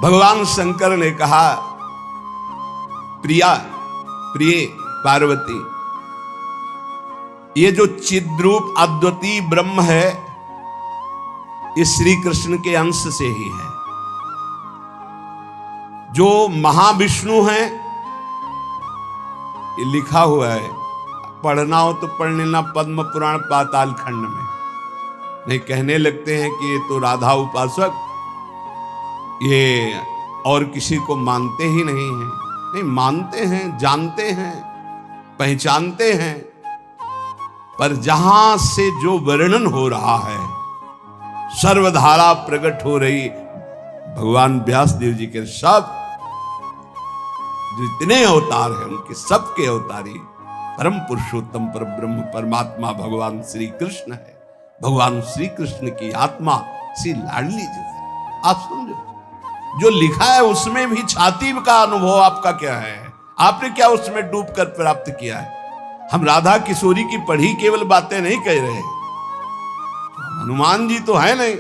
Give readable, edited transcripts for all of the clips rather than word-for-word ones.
भगवान शंकर ने कहा, प्रिय पार्वती, ये जो चिद्रूप अद्वितीय ब्रह्म है, ये श्री कृष्ण के अंश से ही है। जो महाविष्णु है, ये लिखा हुआ है, पढ़ना हो तो पढ़ लेना पद्म पुराण पाताल खंड में। नहीं कहने लगते हैं कि ये तो राधा उपासक, ये और किसी को मानते ही नहीं हैं। नहीं, मानते हैं, जानते हैं, पहचानते हैं, पर जहां से जो वर्णन हो रहा है, सर्वधारा प्रकट हो रही भगवान व्यासदेव जी के सब जितने अवतार हैं, उनके सबके अवतारी परम पुरुषोत्तम पर ब्रह्म परमात्मा भगवान श्री कृष्ण है। भगवान श्री कृष्ण की आत्मा श्री लाडली जी है। आप समझो, जो लिखा है उसमें भी छाती का अनुभव आपका क्या है? आपने क्या उसमें डूबकर प्राप्त किया है? हम राधा किशोरी की पढ़ी केवल बातें नहीं कह रहे, हनुमान जी तो है नहीं।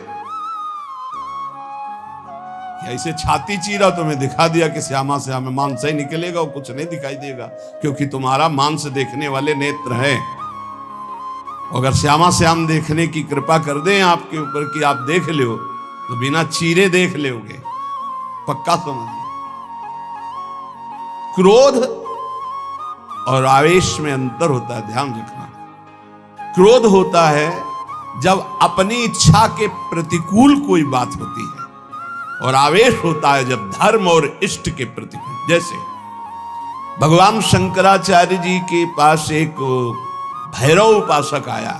ऐसे छाती चीरा तुम्हें दिखा दिया कि श्यामा से हमें मांस ही निकलेगा, और कुछ नहीं दिखाई देगा, क्योंकि तुम्हारा मांस देखने वाले नेत्र हैं। अगर श्यामा श्याम देखने की कृपा कर दें आपके ऊपर कि आप देख लो, तो बिना चीरे देख लोगे, पक्का समझ। क्रोध और आवेश में अंतर होता है, ध्यान रखना। क्रोध होता है जब अपनी इच्छा के प्रतिकूल कोई बात होती है, और आवेश होता है जब धर्म और इष्ट के प्रतिकूल। जैसे भगवान शंकराचार्य जी के पास एक भैरव उपासक आया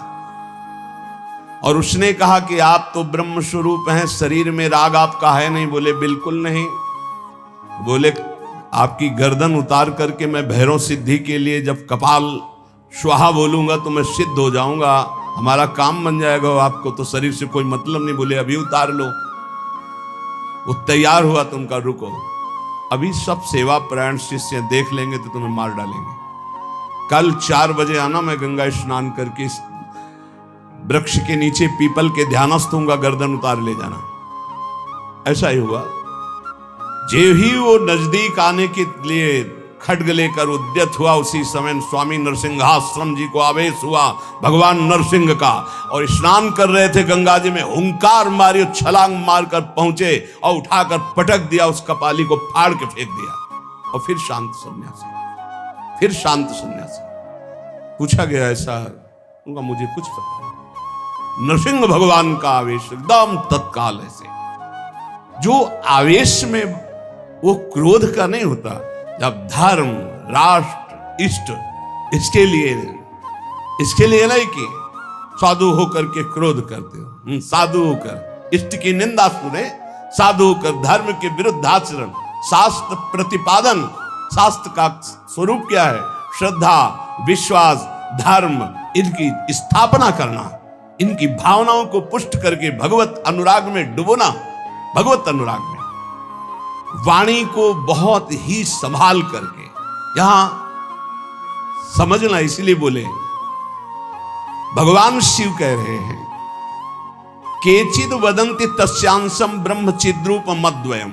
और उसने कहा कि आप तो ब्रह्म स्वरूप हैं, शरीर में राग आपका है नहीं। बोले बिल्कुल नहीं। बोले आपकी गर्दन उतार करके मैं भैरव सिद्धि के लिए जब कपाल स्वाहा बोलूंगा तो मैं सिद्ध हो जाऊंगा, हमारा काम बन जाएगा, आपको तो शरीर से कोई मतलब नहीं। बोले अभी उतार लो। वो तैयार हुआ तो उनका रुको, अभी सब सेवा परायण शिष्य देख लेंगे तो तुम्हें मार डालेंगे। कल 4 बजे आना, मैं गंगा स्नान करके वृक्ष के नीचे पीपल के ध्यानस्थ होऊंगा, गर्दन उतार ले जाना। ऐसा ही हुआ। जो ही वो नजदीक आने के लिए खड्ग लेकर उद्यत हुआ, उसी समय स्वामी नरसिंहाश्रम जी को आवेश हुआ भगवान नरसिंह का, और स्नान कर रहे थे गंगा जी में, हुंकार मारी, छलांग मारकर पहुंचे और उठाकर पटक दिया, उस कपाली को फाड़ के फेंक दिया, और फिर शांत सन्यासी, फिर शांत सन्यासी। पूछा गया ऐसा, उनका मुझे कुछ पता नहीं। नरसिंह भगवान का आवेश एकदम तत्काल ऐसे, जो आवेश में वो क्रोध का नहीं होता। जब धर्म, राष्ट्र, इष्ट, इसके लिए नहीं कि साधु होकर के क्रोध करते हो, साधु होकर इष्ट की निंदा सुने, साधु होकर धर्म के विरुद्ध आचरण, शास्त्र प्रतिपादन। शास्त्र का स्वरूप क्या है? श्रद्धा, विश्वास, धर्म, इनकी स्थापना करना, इनकी भावनाओं को पुष्ट करके भगवत अनुराग में डुबोना। भगवत अनुराग में वाणी को बहुत ही संभाल करके, यहां समझना, इसलिए बोले भगवान शिव कह रहे हैं, केचिद वदंति तस्यांशम ब्रह्म चिद्रूप मद्वयम।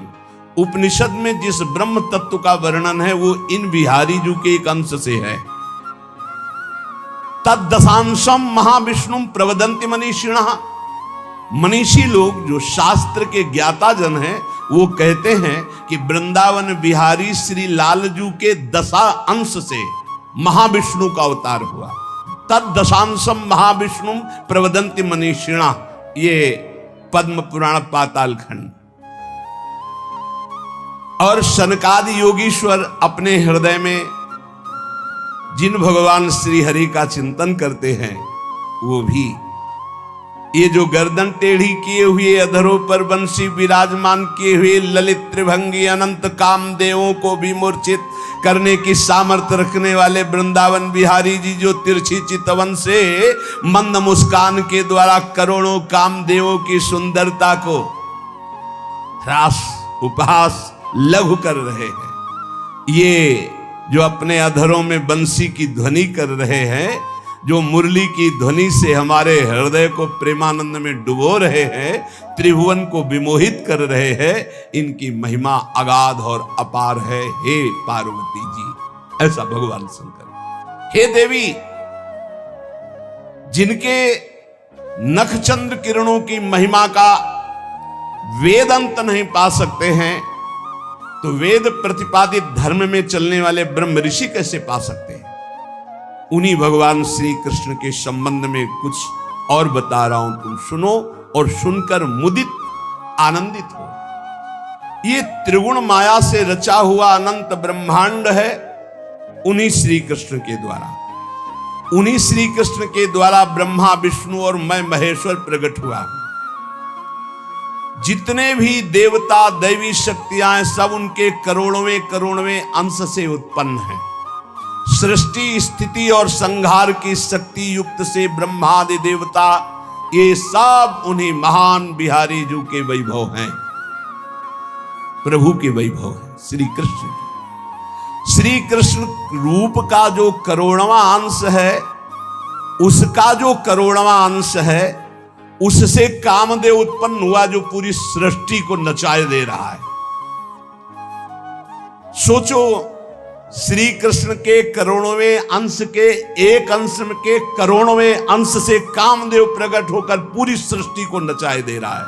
उपनिषद में जिस ब्रह्म तत्व का वर्णन है वो इन बिहारी जी के एक अंश से है। तद्दशांशम महाविष्णु प्रवदंति मनीषिणः। मनीषी लोग जो शास्त्र के ज्ञाता जन हैं, वो कहते हैं कि वृंदावन बिहारी श्री लालजू के 10 अंश से महाविष्णु का अवतार हुआ। तद्दशांशम महाविष्णु प्रवदंति मनीषिणा, ये पद्म पुराण पाताल खंड। और सनकादि योगीश्वर अपने हृदय में जिन भगवान श्री हरि का चिंतन करते हैं, वो भी ये जो गर्दन टेढ़ी किए हुए, अधरों पर बंसी विराजमान किए हुए ललित त्रिभंगी अनंत कामदेवों को भी मूर्छित करने की सामर्थ्य रखने वाले वृंदावन बिहारी जी, जो तिरछी चितवन से मंद मुस्कान के द्वारा करोड़ों कामदेवों की सुंदरता को ह्रास, उपहास, लघु कर रहे हैं, ये जो अपने अधरों में बंसी की ध्वनि कर रहे हैं, जो मुरली की ध्वनि से हमारे हृदय को प्रेमानंद में डुबो रहे हैं, त्रिभुवन को विमोहित कर रहे हैं, इनकी महिमा अगाध और अपार है। हे पार्वती जी, ऐसा भगवान शंकर। हे देवी, जिनके नखचंद्र किरणों की महिमा का वेद अंत नहीं पा सकते हैं, तो वेद प्रतिपादित धर्म में चलने वाले ब्रह्म ऋषि कैसे पा सकते हैं? उन्हीं भगवान श्री कृष्ण के संबंध में कुछ और बता रहा हूं, तुम सुनो और सुनकर मुदित आनंदित हो। ये त्रिगुण माया से रचा हुआ अनंत ब्रह्मांड है, उन्हीं श्री कृष्ण के द्वारा, उन्हीं श्री कृष्ण के द्वारा ब्रह्मा विष्णु और मैं महेश्वर प्रकट हुआ। जितने भी देवता दैवी शक्तियां सब उनके करोड़वें करोड़वें अंश से उत्पन्न हैं। सृष्टि स्थिति और संहार की शक्ति युक्त से ब्रह्मादि देवता, ये सब उन्हीं महान बिहारी जी के वैभव हैं, प्रभु के वैभव हैं, श्री कृष्ण के। श्री कृष्ण रूप का जो करोड़वां अंश है, उसका जो करोड़वां अंश है, उससे कामदेव उत्पन्न हुआ जो पूरी सृष्टि को नचाए दे रहा है। सोचो, श्री कृष्ण के करोड़वें अंश के एक अंश के करोड़वें अंश से कामदेव प्रकट होकर पूरी सृष्टि को नचाए दे रहा है।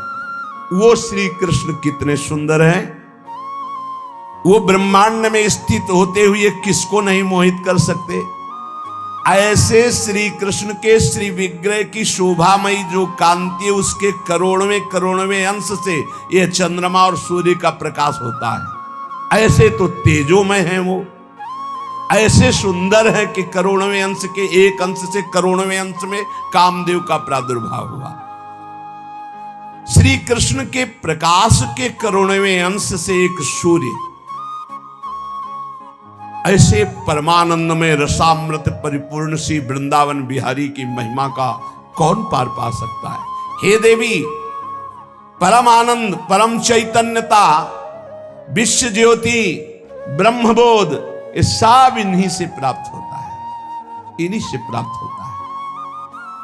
वो श्री कृष्ण कितने सुंदर हैं। वो ब्रह्मांड में स्थित होते हुए किसको नहीं मोहित कर सकते। ऐसे श्री कृष्ण के श्री विग्रह की शोभामयी जो कांति है, उसके करोड़वें करोड़वें अंश से यह चंद्रमा और सूर्य का प्रकाश होता है। ऐसे तो तेजोमय हैं वो, ऐसे सुंदर है कि करोड़वें अंश के एक अंश से करोड़वें अंश में कामदेव का प्रादुर्भाव हुआ। श्री कृष्ण के प्रकाश के करोड़वें अंश से एक सूर्य, ऐसे परमानंद में रसामृत परिपूर्ण श्री वृंदावन बिहारी की महिमा का कौन पार पा सकता है। हे देवी, परम आनंद, परम चैतन्यता, विश्व ज्योति, ब्रह्मबोध, ये सब इन्हीं से प्राप्त होता है, इन्हीं से प्राप्त होता है।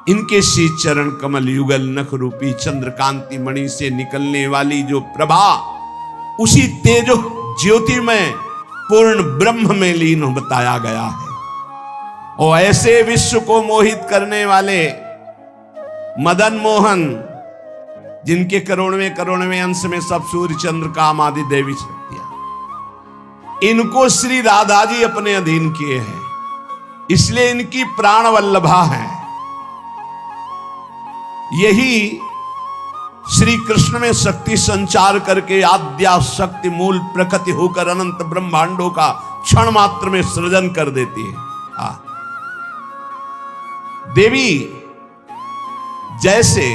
इनके श्री चरण कमल युगल नख रूपी चंद्रकांति मणि से निकलने वाली जो प्रभा, उसी तेजो ज्योति में पूर्ण ब्रह्म में लीन बताया गया है। और ऐसे विश्व को मोहित करने वाले मदन मोहन, जिनके करोड़वें करोड़वें अंश में सब सूर्य चंद्र काम आदि देवी शक्तियां, इनको श्री राधा जी अपने अधीन किए हैं, इसलिए इनकी प्राण वल्लभा है। यही श्री कृष्ण में शक्ति संचार करके आद्या शक्ति मूल प्रकृति होकर अनंत ब्रह्मांडों का क्षण मात्र में सृजन कर देती है। देवी, जैसे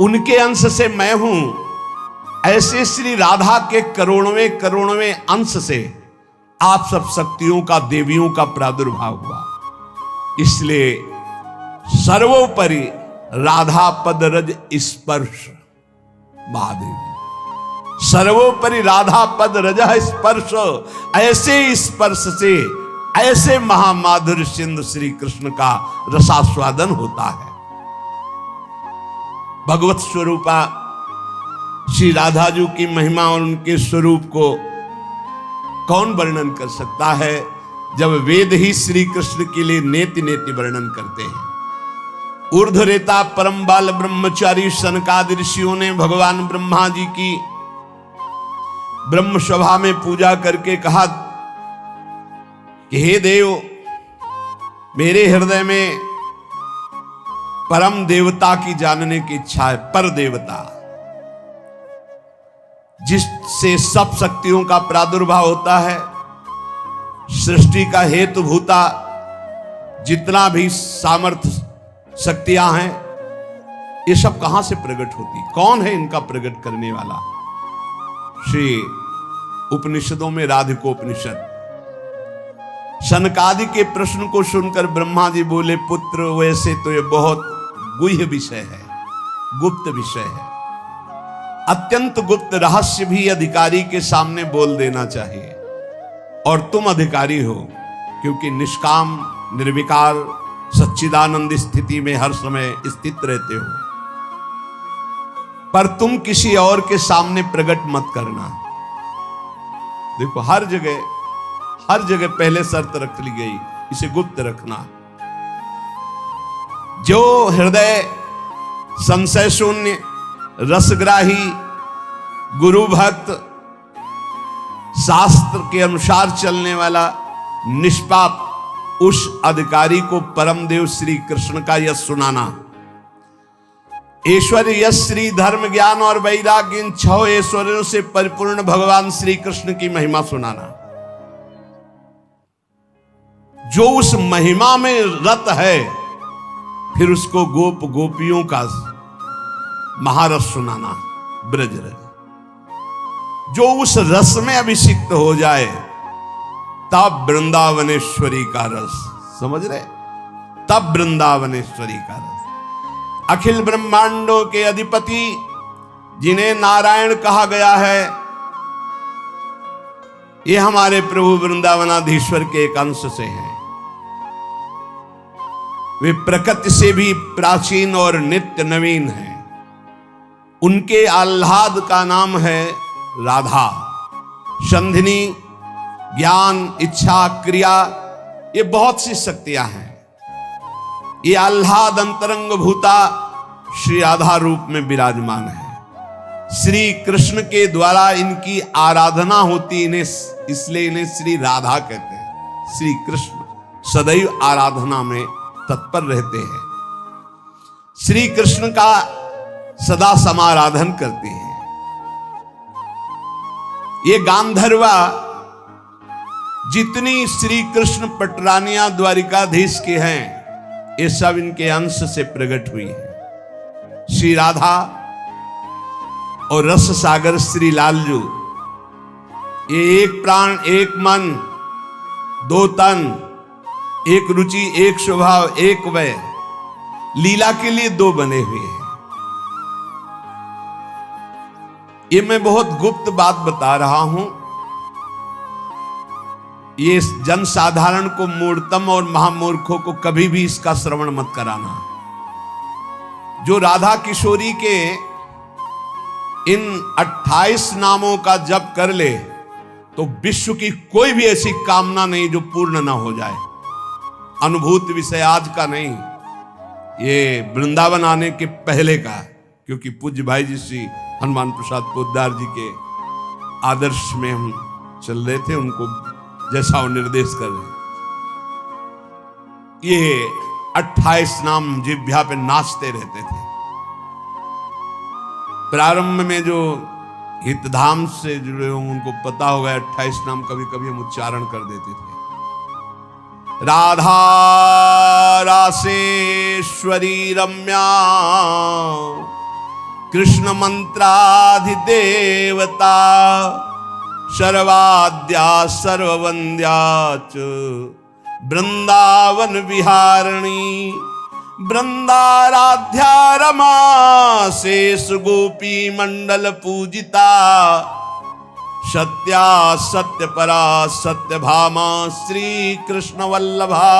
उनके अंश से मैं हूं, ऐसे श्री राधा के करोड़वें करोड़वें अंश से आप सब शक्तियों का, देवियों का प्रादुर्भाव हुआ। इसलिए सर्वोपरि राधा पद रज स्पर्श, महादेवी, सर्वोपरि राधा पद रज स्पर्श, ऐसे स्पर्श से ऐसे महामाधुर्य सिंधु श्री कृष्ण का रसास्वादन होता है। भगवत स्वरूपा श्री राधा जी की महिमा और उनके स्वरूप को कौन वर्णन कर सकता है, जब वेद ही श्री कृष्ण के लिए नेति नेति वर्णन करते हैं। ऊर्ध्वरेता परम बाल ब्रह्मचारी सनकादि ऋषियों ने भगवान ब्रह्मा जी की ब्रह्म सभा में पूजा करके कहा कि हे देव, मेरे हृदय में परम देवता की जानने की इच्छा है। पर देवता, जिससे सब शक्तियों का प्रादुर्भाव होता है, सृष्टि का हेतु भूता जितना भी सामर्थ्य शक्तियां हैं, ये सब कहां से प्रकट होती, कौन है इनका प्रकट करने वाला। श्री उपनिषदों में राधिकोपनिषद, सनकादि के प्रश्न को सुनकर ब्रह्मा जी बोले, पुत्र वैसे तो ये बहुत गुह्य विषय है, गुप्त विषय है, अत्यंत गुप्त रहस्य भी अधिकारी के सामने बोल देना चाहिए, और तुम अधिकारी हो, क्योंकि निष्काम निर्विकार सच्चिदानंद स्थिति में हर समय स्थित रहते हो, पर तुम किसी और के सामने प्रकट मत करना। देखो हर जगह पहले शर्त रख ली गई, इसे गुप्त रखना। जो हृदय संशय शून्य, रसग्राही, गुरु भक्त, शास्त्र के अनुसार चलने वाला, निष्पाप, उस अधिकारी को परम देव श्री कृष्ण का यश सुनाना। ऐश्वर्य, यश, श्री, धर्म, ज्ञान और वैराग्य, इन 6 ऐश्वर्यों से परिपूर्ण भगवान श्री कृष्ण की महिमा सुनाना। जो उस महिमा में रत है, फिर उसको गोप गोपियों का महारस सुनाना, ब्रज रस। जो उस रस में अभिषिक्त हो जाए, तब वृंदावनेश्वरी का रस, समझ रहे, तब वृंदावनेश्वरी का रस। अखिल ब्रह्मांडों के अधिपति, जिन्हें नारायण कहा गया है, ये हमारे प्रभु वृंदावनाधीश्वर के एक अंश से हैं। वे प्रकृति से भी प्राचीन और नित्य नवीन हैं। उनके आह्लाद का नाम है राधा। संधिनी, ज्ञान, इच्छा, क्रिया, ये बहुत सी शक्तियां हैं। ये आह्लाद अंतरंग भूता श्री राधा रूप में विराजमान है। श्री कृष्ण के द्वारा इनकी आराधना होती, इन्हें इसलिए इन्हें श्री राधा कहते हैं। श्री कृष्ण सदैव आराधना में तत्पर रहते हैं। श्री कृष्ण का सदा समाराधन करते हैं। ये गांधर्वा जितनी श्री कृष्ण पटरानियां द्वारिकाधीश के हैं, ये सब इनके अंश से प्रकट हुई है। श्री राधा और रस सागर श्री लालजू, ये एक प्राण, एक मन, 2 तन, एक रुचि, एक स्वभाव, एक वय, लीला के लिए 2 बने हुए हैं। ये मैं बहुत गुप्त बात बता रहा हूं। ये जन साधारण को, मूर्तम और महामूर्खों को कभी भी इसका श्रवण मत कराना। जो राधा किशोरी के इन 28 नामों का जप कर ले, तो विश्व की कोई भी ऐसी कामना नहीं जो पूर्ण ना हो जाए। अनुभूत विषय आज का नहीं, ये वृंदावन आने के पहले का, क्योंकि पूज्य भाई जी श्री हनुमान प्रसाद पोद्दार जी के आदर्श में हम चल रहे थे, उनको जैसा वो निर्देश कर रहे। ये 28 नाम जिह्वा पे नाचते रहते थे। प्रारंभ में जो हितधाम से जुड़े होंगे उनको पता होगा, 28 नाम कभी कभी हम उच्चारण कर देते थे। राधा रासेश्वरी रम्या, कृष्ण मंत्राधिदेवता, सर्वाद्या सर्ववंद्या च वृंदावन विहारिणी, वृंदाराध्या रमा शेष गोपी मंडल पूजिता, सत्या सत्यपरा सत्यभामा श्री कृष्ण वल्लभा,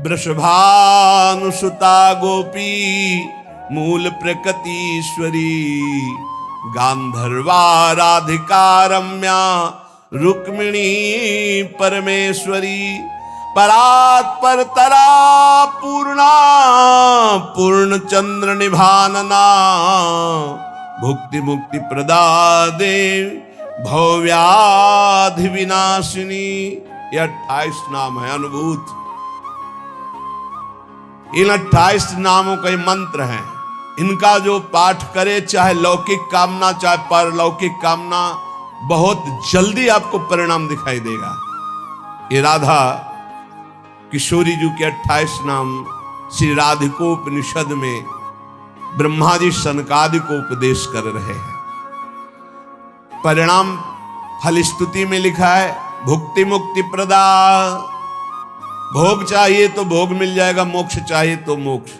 वृषभानुसुता गोपी मूल प्रकृतीश्वरी, गांधर्वा राधिका रम्या रुक्मिणी परमेश्वरी, परात्पर तरा पूर्णा पूर्ण चंद्र निभानना, भुक्ति मुक्ति प्रदा देव भव्याधि विनाशिनी। ये 28 नाम है अनुभूत। इन 28 नामों का मंत्र है। इनका जो पाठ करे, चाहे लौकिक कामना चाहे परलौकिक कामना, बहुत जल्दी आपको परिणाम दिखाई देगा। ये राधा किशोरी जी के 28 नाम श्री राधिकोपनिषद में ब्रह्मा जी सनकादि को उपदेश कर रहे हैं। परिणाम फलस्तुति में लिखा है, भुक्ति मुक्ति प्रदा। भोग चाहिए तो भोग मिल जाएगा, मोक्ष चाहिए तो मोक्ष।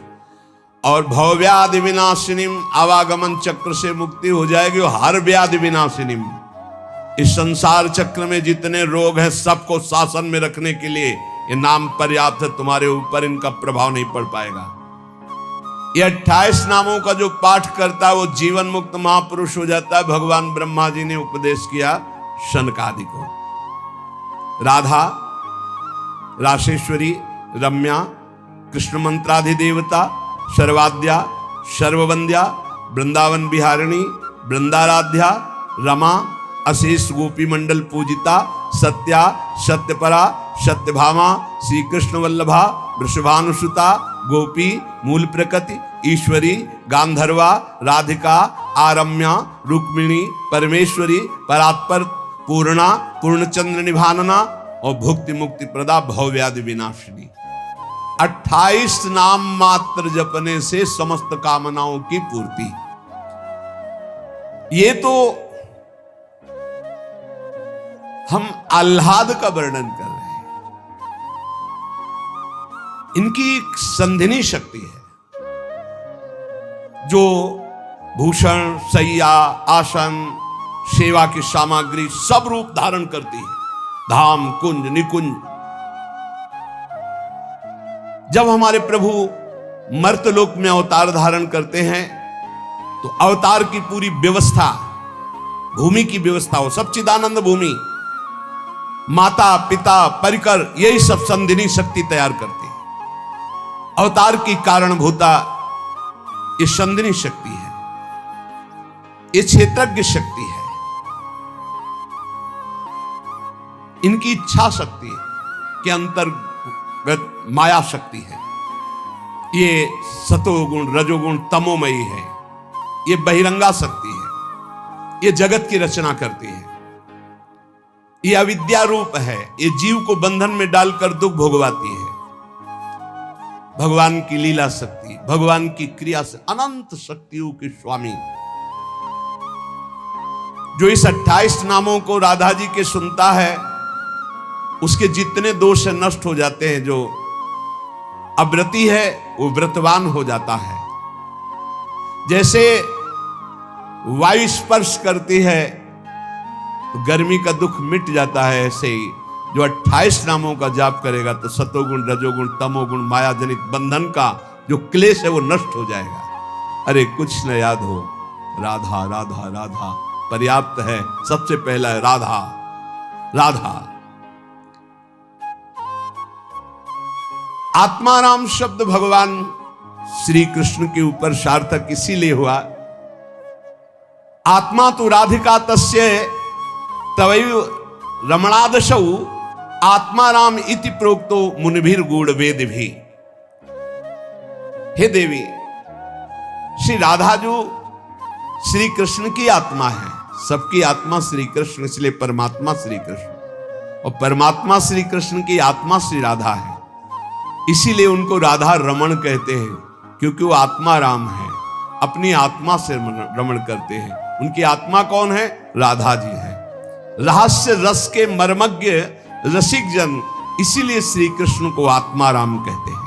और भवव्याधि विनाशिनी, आवागमन चक्र से मुक्ति हो जाएगी। और हर व्याधि विनाशिनी, इस संसार चक्र में जितने रोग हैं सबको शासन में रखने के लिए ये नाम पर्याप्त है, तुम्हारे ऊपर इनका प्रभाव नहीं पड़ पाएगा। ये 28 नामों का जो पाठ करता है वो जीवन मुक्त महापुरुष हो जाता है। भगवान ब्रह्मा जी ने उपदेश किया शनकादि को। राधा, राशेश्वरी, रम्या, कृष्ण मंत्राधिदेवता, सर्वाद्या, सर्ववंद्या, वृंदावन बिहारिणी, वृंदाराध्या, रमा, अशेष गोपी मंडल पूजिता, सत्या, सत्यपरा, सत्यभामा, श्री कृष्ण वल्लभा, वृषभानुसुता, गोपी, मूल प्रकृति, ईश्वरी, गांधर्वा, राधिका, आरम्या, रुक्मिणी, परमेश्वरी, परात्पर, पूर्णा, पूर्णचंद्र निभानना और भुक्ति मुक्ति प्रदा, भवव्याधि विनाशिनी। 28 नाम मात्र जपने से समस्त कामनाओं की पूर्ति। ये तो हम आह्लाद का वर्णन कर रहे हैं। इनकी एक संधिनी शक्ति है जो भूषण, शैया, आसन, सेवा की सामग्री सब रूप धारण करती है। धाम, कुंज, निकुंज। जब हमारे प्रभु मर्तलोक में अवतार धारण करते हैं तो अवतार की पूरी व्यवस्था, भूमि की व्यवस्था हो, सच्चिदानंद भूमि, माता, पिता, परिकर, यही सब संधिनी शक्ति तैयार करती है। अवतार की कारणभूता ये संधिनी शक्ति है, ये क्षेत्रज्ञ शक्ति है, इनकी इच्छा शक्ति के अंतर्गत माया शक्ति है। ये सतोगुण, रजोगुण, तमोमयी है। ये बहिरंगा शक्ति है। ये जगत की रचना करती है। ये अविद्या रूप है। ये जीव को बंधन में डालकर दुख भोगवाती है। भगवान की लीला शक्ति, भगवान की क्रिया से अनंत शक्तियों के स्वामी, जो इस 28 नामों को राधा जी के सुनता है, उसके जितने दोष नष्ट हो जाते हैं। जो अव्रती है वो व्रतवान हो जाता है। जैसे वायु स्पर्श करती है तो गर्मी का दुख मिट जाता है, ऐसे ही जो 28 नामों का जाप करेगा तो सतोगुण, रजोगुण, तमोगुण, माया जनित बंधन का जो क्लेश है वो नष्ट हो जाएगा। अरे कुछ न याद हो, राधा राधा राधा पर्याप्त है। सबसे पहला है राधा राधा। आत्माराम शब्द भगवान श्री कृष्ण के ऊपर सार्थक इसीलिए हुआ, आत्मा तो राधिका तस्य तवैव रमणादशौ आत्माराम इति प्रोक्तो मुनिभिर गूढ़ वेद भी। हे देवी, श्री राधा जो श्री कृष्ण की आत्मा है, सबकी आत्मा श्री कृष्ण, इसलिए परमात्मा श्री कृष्ण, और परमात्मा श्री कृष्ण की आत्मा श्री राधा है। इसीलिए उनको राधा रमण कहते हैं, क्योंकि वो आत्मा राम है, अपनी आत्मा से रमण करते हैं। उनकी आत्मा कौन है? राधा जी है। रहस्य रस के मर्मज्ञ रसिक जन, इसीलिए श्री कृष्ण को आत्मा राम कहते हैं।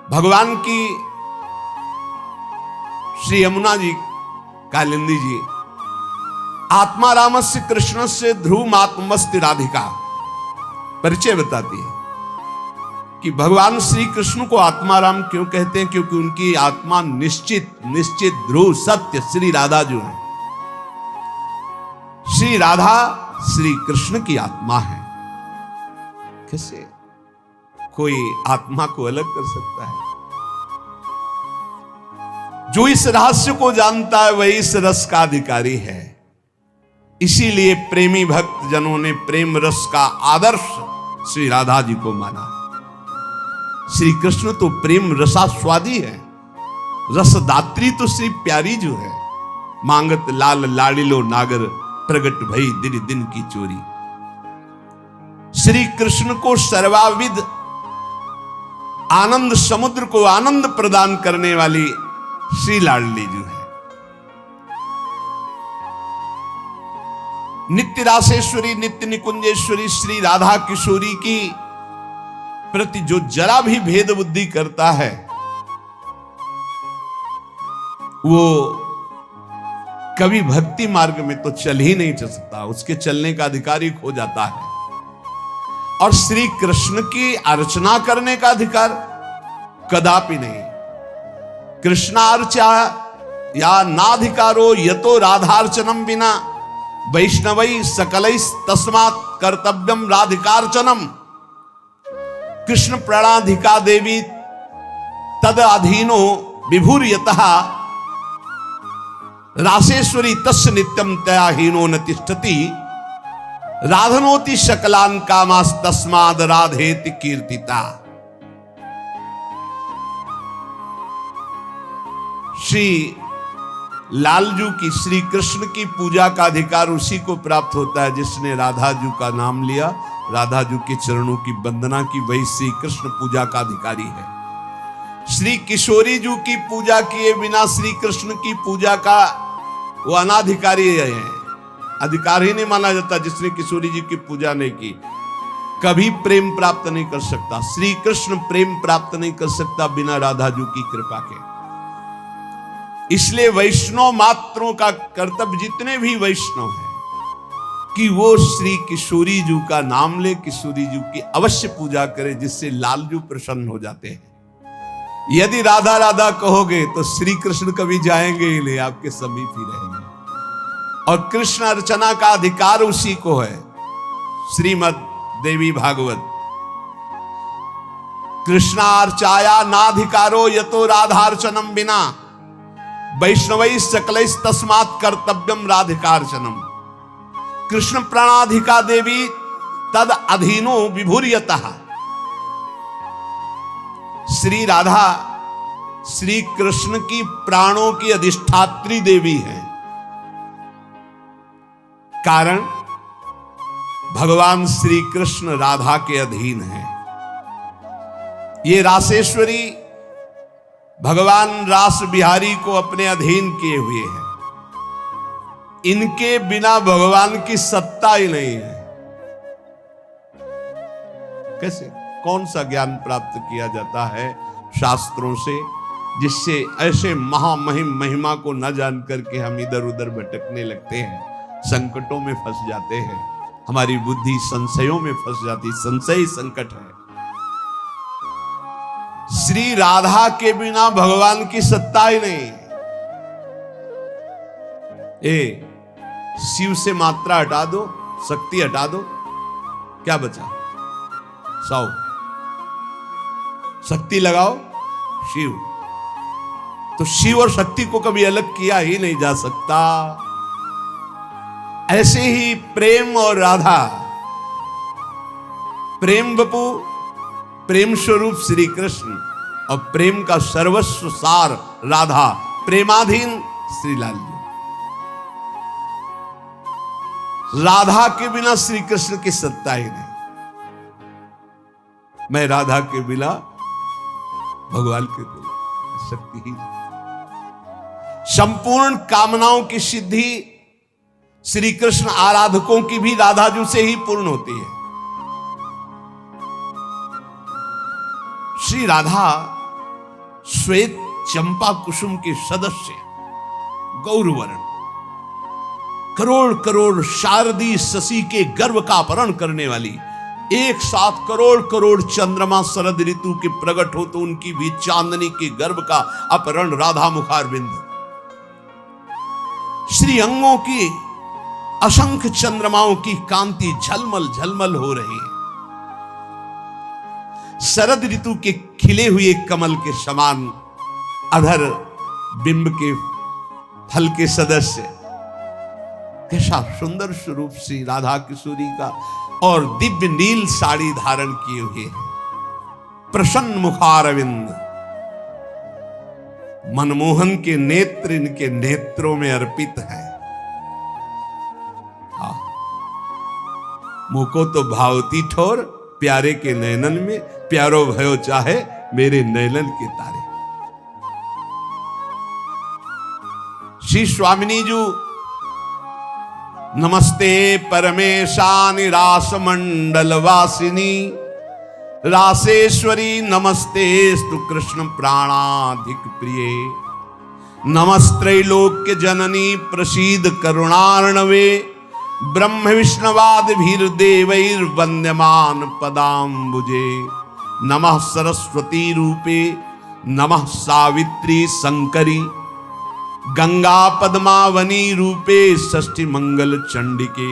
भगवान की श्री यमुना जी, कालिंदी जी, आत्मा रामस्य कृष्ण से ध्रुव आत्मस्ति राधिका परिचय बताती है कि भगवान श्री कृष्ण को आत्मा राम क्यों कहते हैं? क्योंकि उनकी आत्मा निश्चित निश्चित ध्रुव सत्य श्री राधा जो है, श्री राधा श्री कृष्ण की आत्मा है। कैसे कोई आत्मा को अलग कर सकता है? जो इस रहस्य को जानता है वही इस रस का अधिकारी है। इसीलिए प्रेमी भक्त जनों ने प्रेम रस का आदर्श श्री राधा जी को माना। श्री कृष्ण तो प्रेम रसास्वादी है, रसदात्री तो श्री प्यारी जो है। मांगत लाल लाड़िलो नागर, प्रगट भई दिन दिन की चोरी। श्री कृष्ण को सर्वाविद आनंद समुद्र को आनंद प्रदान करने वाली श्री लाडली जो है, नित्य रासेश्वरी, नित्य निकुंजेश्वरी श्री राधा किशोरी की प्रति जो जरा भी भेद बुद्धि करता है वो कभी भक्ति मार्ग में तो चल ही नहीं चल सकता, उसके चलने का अधिकार ही खो जाता है। और श्री कृष्ण की अर्चना करने का अधिकार कदापि नहीं। कृष्णार्चा या नाधिकारो यतो राधार्चनम बिना वैष्णवै सकलै तस्मात् कर्तव्यम राधिकार्चनम। कृष्ण प्रणाधिका देवी तद अधीनो विभूर्यतः रासेश्वरी तस्य नित्यम तया हीनो न तिष्ठति राधनोति शकलान कामास तस्माद राधेति कीर्तिता। श्री लालजू की, श्री कृष्ण की पूजा का अधिकार उसी को प्राप्त होता है जिसने राधाजू का नाम लिया, राधाजू के चरणों की वंदना की, वही श्री कृष्ण पूजा का अधिकारी है। श्री किशोरी जू की पूजा किए बिना श्री कृष्ण की पूजा का वो अनाधिकारी है, अधिकार ही नहीं माना जाता। जिसने किशोरी जी की पूजा नहीं की कभी प्रेम प्राप्त नहीं कर सकता। श्री कृष्ण प्रेम प्राप्त नहीं कर सकता बिना राधाजू की कृपा के। इसलिए वैष्णव मात्रों का कर्तव्य, जितने भी वैष्णव हैं, कि वो श्री किशोरी जू का नाम ले, किशोरी जू की अवश्य पूजा करे, जिससे लालजू प्रसन्न हो जाते हैं। यदि राधा राधा कहोगे तो श्री कृष्ण कभी जाएंगे ही नहीं, आपके समीप ही रहेंगे। और कृष्ण अर्चना का अधिकार उसी को है। श्रीमद् देवी भागवत, कृष्णार्चाया नाधिकारो यतो राधार्चनम बिना वैष्णवै सकलै तस्मात् कर्तव्यम राधिकार्चनम। कृष्ण प्रणाधिका देवी तद अधीनो विभूर्यतः। श्री राधा श्री कृष्ण की प्राणों की अधिष्ठात्री देवी है। कारण भगवान श्री कृष्ण राधा के अधीन है। ये रासेश्वरी भगवान रास बिहारी को अपने अधीन किए हुए हैं। इनके बिना भगवान की सत्ता ही नहीं है। कैसे, कौन सा ज्ञान प्राप्त किया जाता है शास्त्रों से, जिससे ऐसे महामहिम महिमा को न जान करके हम इधर उधर भटकने लगते हैं, संकटों में फंस जाते हैं, हमारी बुद्धि संशयों में फंस जाती। संशय संकट है। श्री राधा के बिना भगवान की सत्ता ही नहीं। शिव से मात्रा हटा दो, शक्ति हटा दो, क्या बचा? 100। शक्ति लगाओ शिव। तो शिव और शक्ति को कभी अलग किया ही नहीं जा सकता। ऐसे ही प्रेम और राधा, प्रेम बपू, प्रेम स्वरूप श्री कृष्ण, और प्रेम का सर्वस्व सार राधा, प्रेमाधीन श्री लालजू। राधा के बिना श्री कृष्ण की सत्ता ही नहीं। मैं राधा के बिना भगवान के बिना शक्ति ही नहीं। संपूर्ण कामनाओं की सिद्धि श्री कृष्ण आराधकों की भी राधाजू से ही पूर्ण होती है। श्री राधा श्वेत चंपा कुसुम के सदस्य, गौरवर्ण, करोड़ करोड़ शारदी शशि के गर्भ का अपहरण करने वाली, एक साथ करोड़ करोड़ चंद्रमा शरद ऋतु के प्रकट हो तो उनकी भी चांदनी के गर्भ का अपहरण राधा मुखारविंद। श्री अंगों की असंख्य चंद्रमाओं की कांति झलमल झलमल हो रही है। शरद ऋतु के खिले हुए कमल के समान अधर बिंब के फल के सदस्य, कैसा सुंदर स्वरूप श्री राधा किशोरी का। और दिव्य नील साड़ी धारण किए हुए हैं, प्रसन्न मुखारविंद, मनमोहन के नेत्र इनके नेत्रों में अर्पित है। मुको तो भावती ठोर प्यारे के नयनन में, प्यारो भयो चाहे मेरे नयनन के तारे। श्री स्वामिनी जू, नमस्ते परमेशानि रास मंडल वासिनी, रासेश्वरी नमस्ते स्तु कृष्ण प्राणाधिक प्रिय। नमस्त्रैलोक्य जननी प्रसीद करुणार्णवे ब्रह्म विष्णवाद भीर देवैर्वन्द्यमान पदाम्बुजे नमः सरस्वती रूपे नमः सावित्री शंकरी गंगा पद्मावनी रूपे षष्ठी मंगल चंडिके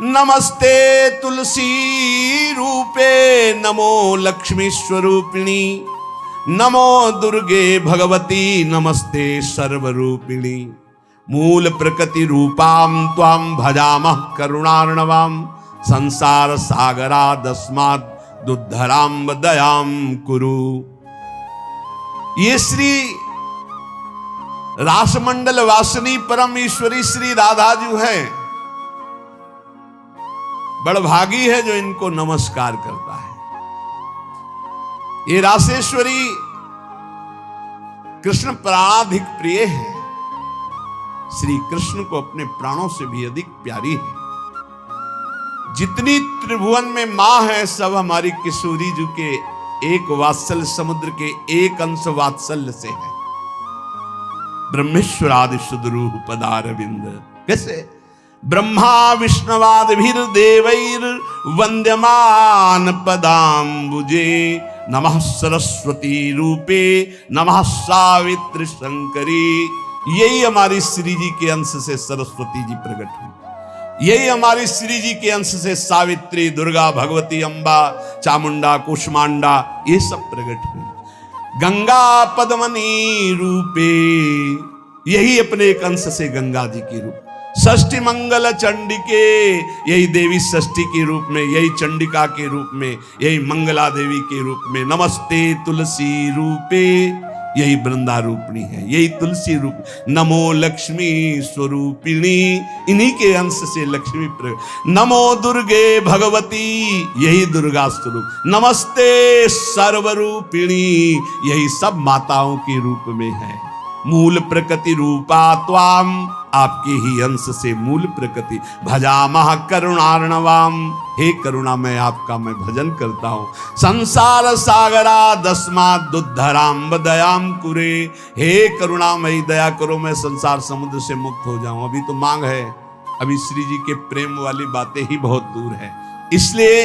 नमस्ते तुलसी रूपे नमो लक्ष्मी स्वरूपिणी नमो दुर्गे भगवती नमस्ते सर्वरूपिणी मूल प्रकृति रूपाम त्वाम भजामः करुणार्णवाम संसार सागरादस्मात् दुद्धराम दयाम कुरु। ये श्री रासमंडल वासिनी परम ईश्वरी श्री राधा जी है। बड़भागी है जो इनको नमस्कार करता है। ये रासेश्वरी कृष्ण प्राणाधिक प्रिय है, श्री कृष्ण को अपने प्राणों से भी अधिक प्यारी है। जितनी त्रिभुवन में मां है सब हमारी किशोरी जी के एक वात्सल्य समुद्र के एक अंश वात्सल्य से है। ब्रह्मेश्वरादि सुदरूह पदारविंद कैसे ब्रह्मा विष्णवाद भीर देवैर वन्द्यमान पदाम्बुजे नमः सरस्वती रूपे नमः सावित्री शंकरी। यही हमारी श्री जी के अंश से सरस्वती जी प्रकट हुई, यही हमारी श्री जी के अंश से सावित्री दुर्गा भगवती अम्बा चामुंडा कुष्मांडा ये सब प्रकट हुई। गंगा पद्मनी रूपे यही अपने एक अंश से गंगा जी के रूप। षष्ठी मंगल चंडिके यही देवी षष्ठी के रूप में, यही चंडिका के रूप में, यही मंगला देवी के रूप में। नमस्ते तुलसी रूपे यही वृंदा रूपिणी है, यही तुलसी रूप। नमो लक्ष्मी स्वरूपिणी इन्हीं के अंश से लक्ष्मी प्रकट। नमो दुर्गे भगवती यही दुर्गा स्वरूप। नमस्ते सर्वरूपिणी यही सब माताओं के रूप में है। मूल प्रकृति रूपा त्वाम आपके ही अंश से मूल प्रकृति। भजामः करुणार्णवाम हे करुणामय आपका मैं भजन करता हूं। संसार सागरा दस्मात् दुद्धराम दयाम कुरे हे करुणामयी दया करो मैं संसार समुद्र से मुक्त हो जाऊं। अभी तो मांग है, अभी श्री जी के प्रेम वाली बातें ही बहुत दूर है। इसलिए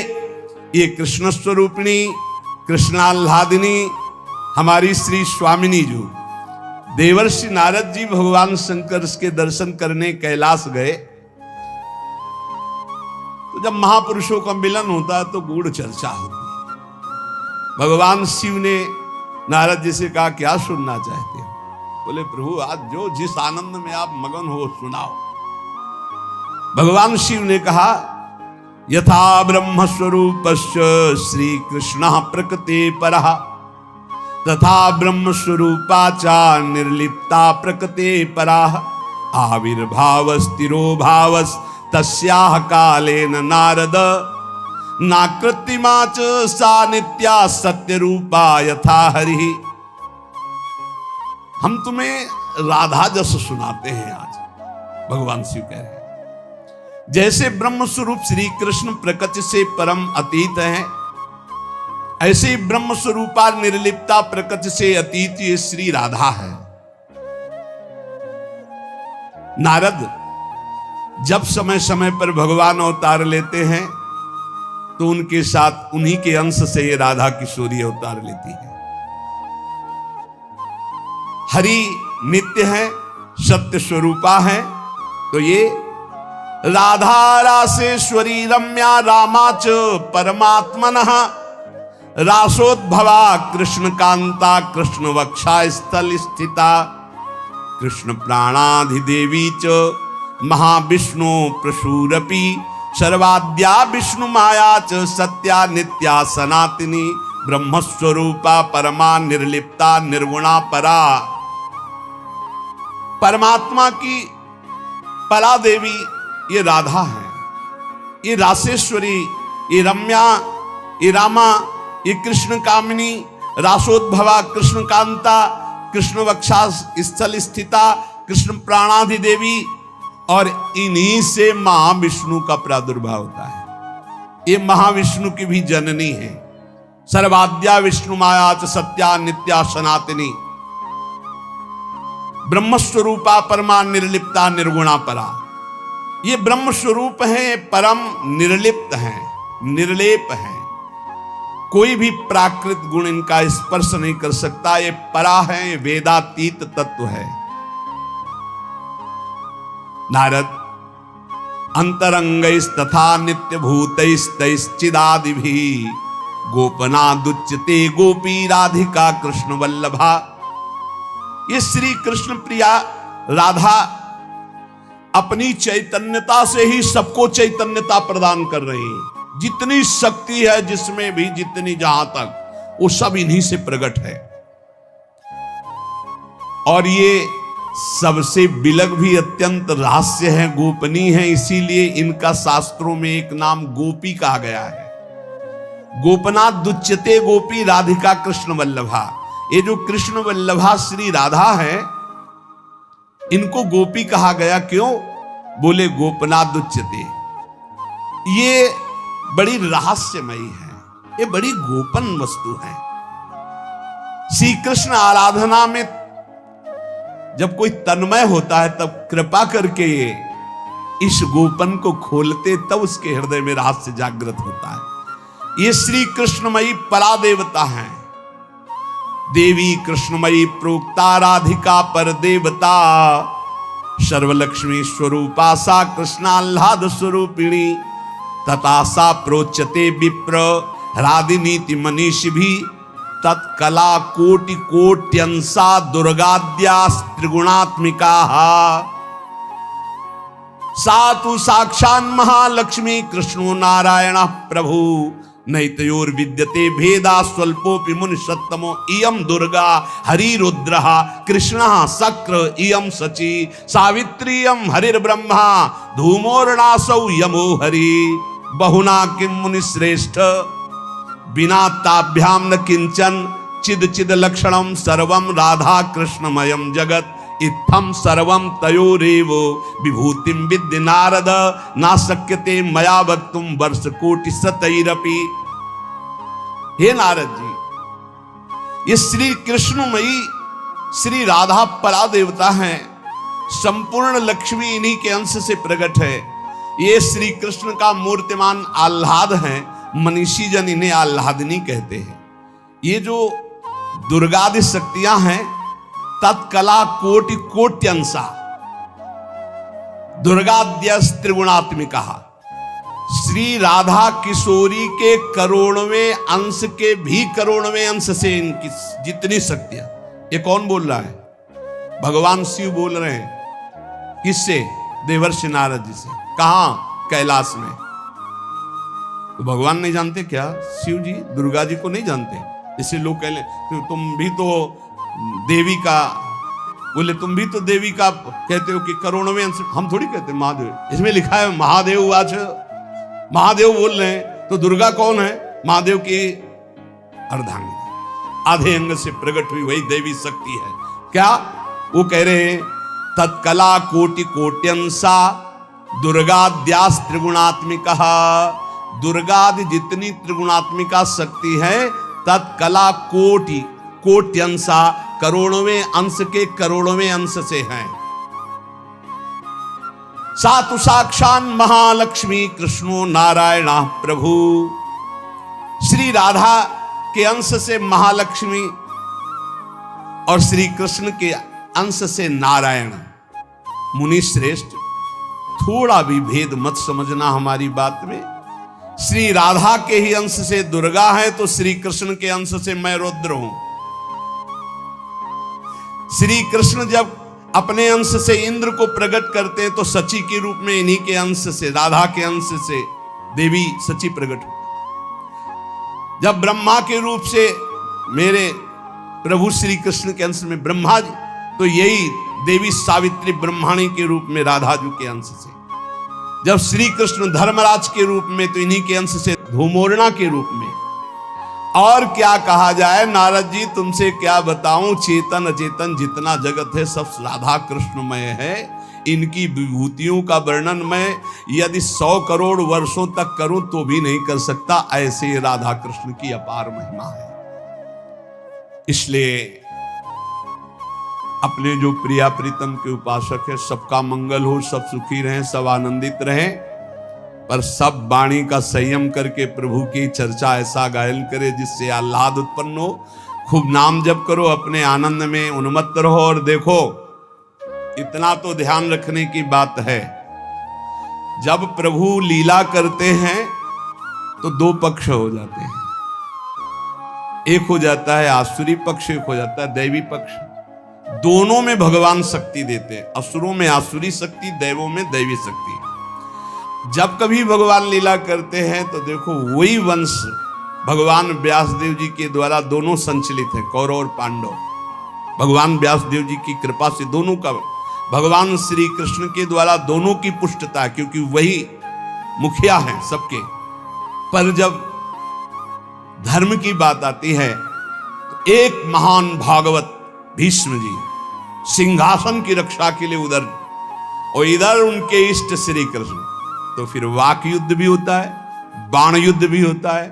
ये कृष्ण स्वरूपिणी कृष्णाल्हादिनी हमारी श्री स्वामिनी जो देवर्षि नारद जी भगवान शंकर के दर्शन करने कैलाश गए तो जब महापुरुषों का मिलन होता है तो गूढ़ चर्चा होती है। भगवान शिव ने नारद जी से कहा क्या सुनना चाहते हो? बोले प्रभु आज जो जिस आनंद में आप मगन हो सुनाओ। भगवान शिव ने कहा यथा ब्रह्म स्वरूपस्य श्री कृष्ण प्रकृति परः तथा ब्रह्म स्वरूपा चा निर्लिप्ता प्रकृते पराः आविर्भाव स्थिरो भावस तस्याह कालेन नारद नाकृत्रिमा च सा नित्या सत्य रूपा यथा हरि। हम तुम्हें राधा जस सुनाते हैं आज। भगवान शिव कह रहे हैं जैसे ब्रह्म स्वरूप श्री कृष्ण प्रकृति से परम अतीत हैं, ऐसे ही ब्रह्म स्वरूपा निर्लिप्ता प्रकृति से अतीत ये श्री राधा है। नारद जब समय समय पर भगवान अवतार लेते हैं तो उनके साथ उन्हीं के अंश से ये राधा किशोरी अवतार लेती है। हरि नित्य है, सत्य स्वरूपा है, तो ये राधा रासेश्वरी रम्या रामाच परमात्मनः रासोद्भवा कृष्ण कांता कृष्ण वक्षा स्थल स्थिता कृष्ण प्राणाधिदेवी च महाविष्णु प्रसूरपि सर्वाद्या विष्णु माया च सत्या नित्या सनातनी ब्रह्मस्वरूपा परमा निर्लिप्ता निर्गुणा परा। परमात्मा की परा देवी ये राधा है, ये रासेश्वरी, ये रम्या, ये रामा, ये कृष्ण कामिनी, रासोद्भवा कृष्ण कांता कृष्ण वक्षा स्थल स्थिता कृष्ण प्राणाधि देवी, और इन्हीं से महाविष्णु का प्रादुर्भाव होता है। ये महाविष्णु की भी जननी है। सर्वाद्या विष्णु माया च सत्या नित्या सनातनी। ब्रह्म स्वरूपा परमा निर्लिप्ता निर्गुणा परा। ये ब्रह्म स्वरूप है, परम निर्लिप्त है, निर्लेप है, कोई भी प्राकृत गुण इनका स्पर्श नहीं कर सकता। ये परा है, ये वेदातीत तत्व है। नारद अंतरंगैस्तथा नित्य भूतैस्तैश्चिदादिभिः गोपनादुच्यते गोपी राधिका कृष्ण वल्लभा। ये श्री कृष्ण प्रिया राधा अपनी चैतन्यता से ही सबको चैतन्यता प्रदान कर रही है। जितनी शक्ति है जिसमें भी, जितनी जहां तक, वो सब इन्हीं से प्रकट है। और ये सबसे बिलग भी अत्यंत रहस्य है, गोपनीय है। इसीलिए इनका शास्त्रों में एक नाम गोपी कहा गया है। गोपनाथ दुच्यते गोपी राधिका कृष्ण वल्लभा। ये जो कृष्ण वल्लभा श्री राधा है, इनको गोपी कहा गया। क्यों? बोले गोपनाथ दुच्यते। ये बड़ी रहस्यमयी है, ये बड़ी गोपन वस्तु है। श्री कृष्ण आराधना में जब कोई तन्मय होता है, तब कृपा करके ये इस गोपन को खोलते, तब उसके हृदय में रहस्य जागृत होता है। ये श्री कृष्णमयी परा देवता है। देवी कृष्णमयी प्रोक्ता राधिका पर देवता। सर्वलक्ष्मी स्वरूपा सा कृष्णाह्लाद स्वरूपिणी। तथा सा प्रोच्यते विप्र राधिनीति मनीषि भी। तत्कला कोटि कोट्यंसा दुर्गाद्या त्रिगुणात्मिका। सातु साक्षान् महालक्ष्मी कृष्णो नारायण प्रभु। नैतयोर विद्यते भेदा स्वल्पोपि मुनि सत्तमो। इयं दुर्गा हरिरुद्रः कृष्णः शक्र इयं शची। सावित्री इयं हरिर्ब्रह्मा धूमोर्णासौ यमो हरि। बहुना किं मुनि श्रेष्ठ बिना ताभ्याम न किंचन। चिद चिद लक्षणम सर्वम राधा कृष्णमयम जगत। इत्थम सर्वम तयोरेव विभूतिम विद्य नारद। ना शक्यते मया वक्तुम वर्ष कोटि शतैरपि। हे नारद जी, ये श्री कृष्णमयी श्री राधा परा देवता हैं। संपूर्ण लक्ष्मी इन्हीं के अंश से प्रकट है। ये श्री कृष्ण का मूर्तिमान आह्लाद है। मनीषी जन इन्हें आह्लादिनी कहते हैं। ये जो दुर्गादि शक्तियां हैं, तत्कला कोटि कोट्यंसा दुर्गाद्यस त्रिगुणात्मिका। श्री राधा किशोरी के करोड़वें अंश के भी करोड़वें अंश से इनकी जितनी शक्तियां। ये कौन बोल रहा है? भगवान शिव बोल रहे हैं। किससे? देवर्षि नारद जी से। कहां? कैलाश में। तो भगवान नहीं जानते क्या? शिव जी दुर्गा जी को नहीं जानते? इससे लोग कह ले तो तुम भी तो देवी का, बोले तुम भी तो देवी का कहते हो कि करोड़वें अंश। हम थोड़ी कहते महादेव, इसमें लिखा है महादेव आज। महादेव बोल रहे हैं तो दुर्गा कौन है? महादेव की अर्धांगिनी, आधे अंग से प्रकट हुई वही देवी शक्ति है। क्या वो कह रहे हैं? तत्कला कोटि कोट्यंसा दुर्गाद्यास त्रिगुणात्मिका। दुर्गादि जितनी त्रिगुणात्मिका शक्ति है, तत्कला कोटि कोट्यंसा करोड़वें अंश के करोड़वें अंश से हैं। सातु साक्षान महालक्ष्मी कृष्णो नारायण प्रभु। श्री राधा के अंश से महालक्ष्मी और श्री कृष्ण के अंश से नारायण। मुनि श्रेष्ठ, थोड़ा भी भेद मत समझना हमारी बात में। श्री राधा के ही अंश से दुर्गा है, तो श्री कृष्ण के अंश से मैं रुद्र हूं। श्री कृष्ण जब अपने अंश से इंद्र को प्रकट करते हैं, तो सची के रूप में इन्हीं के अंश से, राधा के अंश से देवी सची प्रकट होती। जब ब्रह्मा के रूप से मेरे प्रभु श्री कृष्ण के अंश में ब्रह्मा जी, तो यही देवी सावित्री ब्रह्माणी के रूप में राधा जी के अंश से। जब श्री कृष्ण धर्मराज के रूप में, तो इन्हीं के अंश से धूमोरणा के रूप में। और क्या कहा जाए नारद जी, तुमसे क्या बताऊं। चेतन अचेतन जितना जगत है सब राधा कृष्णमय है। इनकी विभूतियों का वर्णन मैं यदि 100 करोड़ वर्षों तक करूं तो भी नहीं कर सकता। ऐसे राधा कृष्ण की अपार महिमा है। इसलिए अपने जो प्रिया प्रीतम के उपासक है, सबका मंगल हो, सब सुखी रहें, सब आनंदित रहें, पर सब वाणी का संयम करके प्रभु की चर्चा ऐसा गायन करे जिससे आह्लाद उत्पन्न हो। खूब नाम जप करो, अपने आनंद में उन्मत्त रहो। और देखो, इतना तो ध्यान रखने की बात है, जब प्रभु लीला करते हैं तो दो पक्ष हो जाते हैं। एक हो जाता है आसुरी पक्ष, एक हो जाता है दैवी पक्ष। दोनों में भगवान शक्ति देते हैं, असुरों में आसुरी शक्ति, दैवों में दैवी शक्ति। जब कभी भगवान लीला करते हैं तो देखो, वही वंश भगवान व्यासदेव जी के द्वारा दोनों संचलित हैं, कौरव और पांडव। भगवान व्यासदेव जी की कृपा से दोनों का, भगवान श्री कृष्ण के द्वारा दोनों की पुष्टता, क्योंकि वही मुखिया हैं सबके। पर जब धर्म की बात आती है तो एक महान भागवत भीष्म जी सिंहासन की रक्षा के लिए उधर, और इधर उनके इष्ट श्री कृष्ण। तो फिर वाक युद्ध भी होता है, बाण युद्ध भी होता है,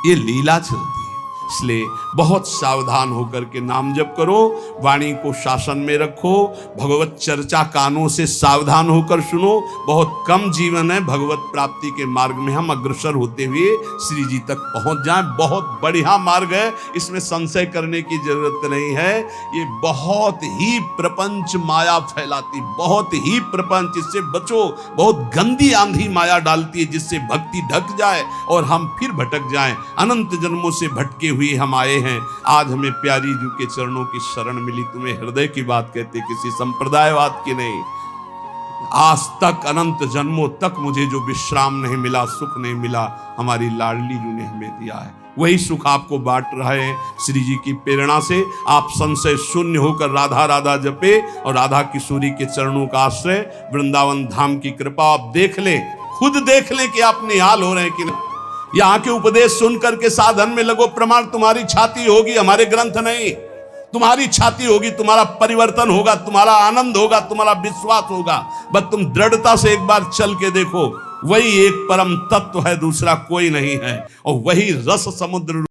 ये लीला चलती है। इसलिए बहुत सावधान होकर के नाम जप करो, वाणी को शासन में रखो, भगवत चर्चा कानों से सावधान होकर सुनो। बहुत कम जीवन है, भगवत प्राप्ति के मार्ग में हम अग्रसर होते हुए श्री जी तक पहुंच जाएं। बहुत बढ़िया मार्ग है, इसमें संशय करने की जरूरत नहीं है। ये बहुत ही प्रपंच माया फैलाती, बहुत ही प्रपंच, इससे बचो। बहुत गंदी आंधी माया डालती है, जिससे भक्ति ढक जाए और हम फिर भटक जाएं। अनंत जन्मों से भटके हुए हम आए हैं, आज हमें प्यारी जी के चरणों की शरण मिली। तुम्हें हृदय की बात कहते, किसी संप्रदायवाद की नहीं। आज तक अनंत जन्मों तक मुझे जो विश्राम नहीं मिला, सुख नहीं मिला, हमारी लाडली जी ने हमें दिया है। वही सुख आपको बांट रहे हैं। श्री जी की प्रेरणा से आप संशय शून्य होकर राधा राधा जपे और राधा किशोरी के चरणों का आश्रय, वृंदावन धाम की कृपा आप देख लें, खुद देख लें कि आप निहाल हो रहे हैं कि नहीं। यहाँ के उपदेश सुन करके साधन में लगो, प्रमाण तुम्हारी छाती होगी, हमारे ग्रंथ नहीं। तुम्हारी छाती होगी, तुम्हारा परिवर्तन होगा, तुम्हारा आनंद होगा, तुम्हारा विश्वास होगा। बस तुम दृढ़ता से एक बार चल के देखो, वही एक परम तत्व है, दूसरा कोई नहीं है, और वही रस समुद्र